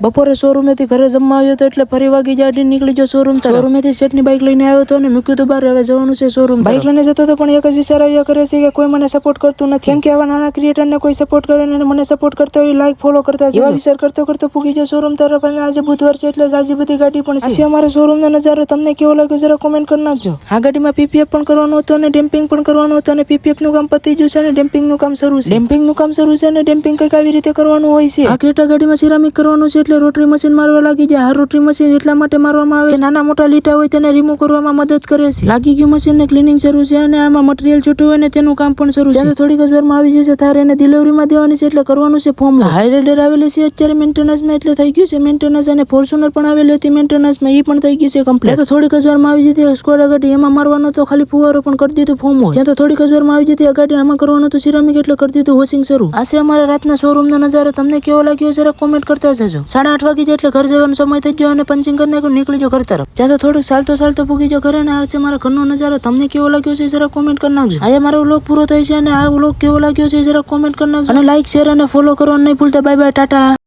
બપોરે શોરૂમેથી ઘરે જમવા આવ્યો હતો એટલે ફરી વાગી જાડી નીકળી ગયો શોરૂમ તરફ. શોરૂમેથી સેટની બાઇક લઈને આવ્યો હતો અને મૂક્યું તો બહાર હવે જવાનું છે શોરૂમ. બાઇક લઈને જતો તો પણ એક જ વિચાર આવ્યા કરે છે કે કોઈ મને સપોર્ટ કરતું નથી. કેમ કે આવા નાના ક્રિએટરને કોઈ સપોર્ટ કરે અને મને સપોર્ટ કરતા હોય લાઈક ફોલો કરતા એવા વિચાર કરતો કરતો પૂગી ગયો શોરૂમ તરફ. અને આજે બુધવાર છે એટલે આજે બધી ગાડી પણ છે. અમારો શોરૂમનો નજારો તમને કેવો લાગ્યો જરા કોમેન્ટ કરી નાખજો. આ ગાડીમાં પીપીએફ પણ કરવાનું હતું અને ડેમ્પિંગ પણ કરવાનું હતું અને પીપીએફ નું કામ પતી ગયું છે અને ડેમ્પિંગ નું કામ શરૂ છે. ડેમ્પિંગ નું કામ શરૂ છે અને ડેમ્પિંગ કઈક આવી રીતે કરવાનું હોય છે. આ ક્રેટા ગાડીમાં સિરામિક કરવાનું છે એટલે રોટરી મશીન મારવા લાગી જાય. આ રોટરી મશીન એટલા માટે મારવામાં આવે કે નાના મોટા લીટા હોય તેને રિમૂવ કરવામાં મદદ કરે છે. લાગી ગયું મશીન ને ક્લિનિંગ શરૂ છે અને આમાં મટીરીયલ છૂટું હોય ને તેનું કામ પણ શરૂ છે. થોડીક જ વારમાં આવી જશે તારે એને ડિલિવરીમાં દેવાની છે એટલે કરવાનું છે ફોર્મ. હાઈરાઇડર આવેલી છે અત્યારે મેન્ટેનન્સમાં એટલે થઈ ગયું છે મેન્ટેનન્સ અને ફોર્ચ્યુનર પણ આવેલી હતી મેન્ટેનન્સમાં એ પણ થઈ ગઈ છે કમ્પ્લીટ. તો થોડીક જ વારમાં આવી જતી સ્કોડા ગાડી એમાં મારવાનો તો ખાલી ફુવારો પણ કરી દીધું ફોર્મ હોય. ત્યાં તો થોડીક જ વારમાં આવી જતી આ ગાડી આમાં કરવાનું હતું સિરામિક એટલે કરી દીધું વોશિંગ શરૂ. આ છે અમારા રાતના શોરૂમનો નજારો. તમને કેવો લાગ્યો જરા કોમેન્ટ કરતા જજો. 8:30 વાગી જાય એટલે ઘર જવાનો સમય થઈ ગયો અને પંચિંગ કરી નાખ્યું નીકળી ગયો ઘર તરફ. ત્યાં તો થોડુંક ચાલતો પૂગી ગયો ઘરે અને આ છે મારા ઘરનો નજારો. તમને કેવો લાગ્યો છે જરા કોમેન્ટ કરી નાખજો. આ મારો વ્લોગ પૂરો થાય છે અને આ વ્લોગ કેવો લાગ્યો છે જરા કોમેન્ટ કરી નાખજો અને લાઈક શેર અને ફોલો કરવાનું નહીં ભૂલતા. Bye bye Tata.